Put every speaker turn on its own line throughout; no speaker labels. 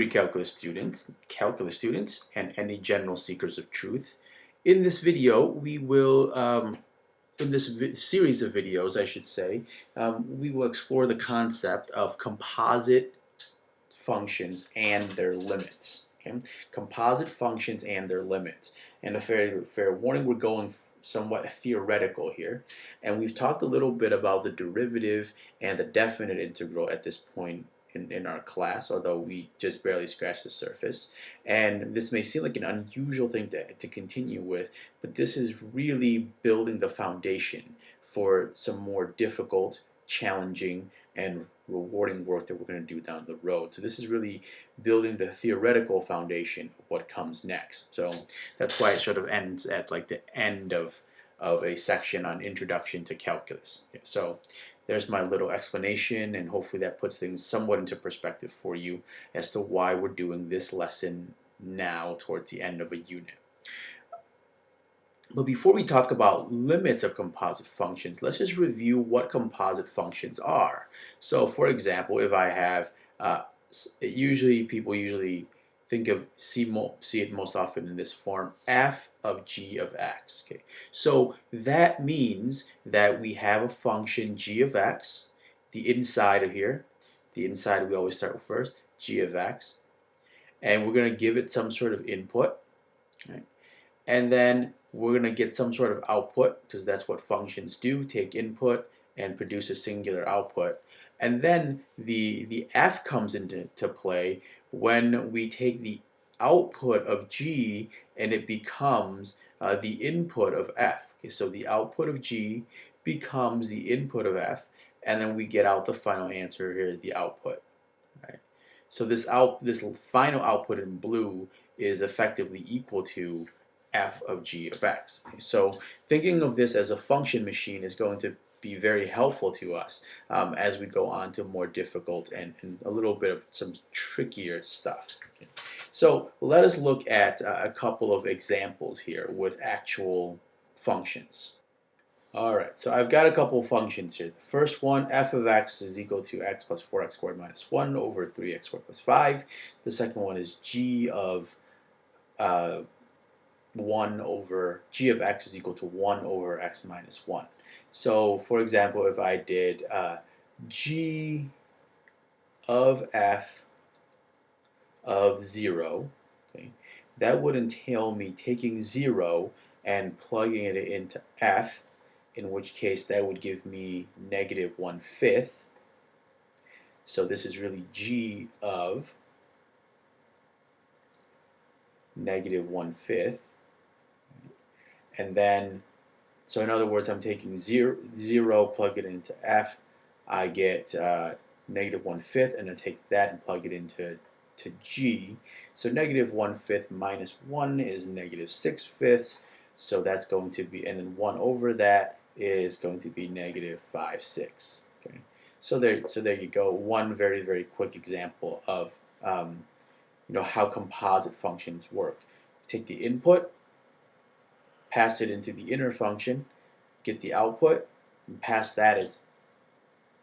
calculus students, and any general seekers of truth. In this video, we will, in this series of videos, I should say, we will explore the concept of composite functions and their limits. Okay? Composite functions and their limits. And a fair warning, we're going somewhat theoretical here. And we've talked a little bit about the derivative and the definite integral at this point in our class, although we just barely scratched the surface. And this may seem like an unusual thing to continue with, but this is really building the foundation for some more difficult, challenging, and rewarding work that we're going to do down the road. So this is really building the theoretical foundation of what comes next. So that's why it sort of ends at like the end of a section on Introduction to Calculus. Okay, so there's my little explanation, and hopefully that puts things somewhat into perspective for you as to why we're doing this lesson now towards the end of a unit. But before we talk about limits of composite functions, let's just review what composite functions are. So for example, if I have, people usually think of, see it most often in this form, f of g of x. Okay, so that means that we have a function g of x, the inside of here, the inside we always start with first, g of x, and we're going to give it some sort of input, right? And then we're going to get some sort of output, because that's what functions do, take input and produce a singular output. And then the f comes into play when we take the output of g and it becomes the input of f. Okay, so the output of g becomes the input of f, and then we get out the final answer here, the output. Right? So this final output in blue is effectively equal to f of g of x. Okay, so thinking of this as a function machine is going to be very helpful to us as we go on to more difficult and a little bit of some trickier stuff. Okay. So let us look at a couple of examples here with actual functions. Alright, so I've got a couple of functions here. The first one, f of x is equal to x plus 4x squared minus 1 over 3x squared plus 5. The second one is g of 1 over g of x is equal to 1 over x minus 1. So for example, if I did g of f of 0, okay, that would entail me taking 0 and plugging it into f, in which case that would give me negative 1/5. So this is really g of negative 1/5. And then, so in other words, I'm taking 0, plug it into f, I get negative 1/5, and then take that and plug it into g. So negative 1/5 minus 1 is negative 6/5, so that's going to be, and then 1 over that is going to be negative 5/6. Okay, so there you go. One very, very quick example of how composite functions work. Take the input, pass it into the inner function, get the output, and pass that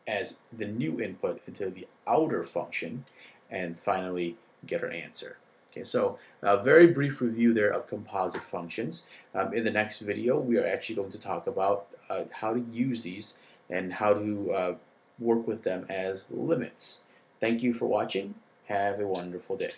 as the new input into the outer function, and finally get our answer. Okay, so a very brief review there of composite functions. In the next video, we are actually going to talk about how to use these and how to work with them as limits. Thank you for watching. Have a wonderful day.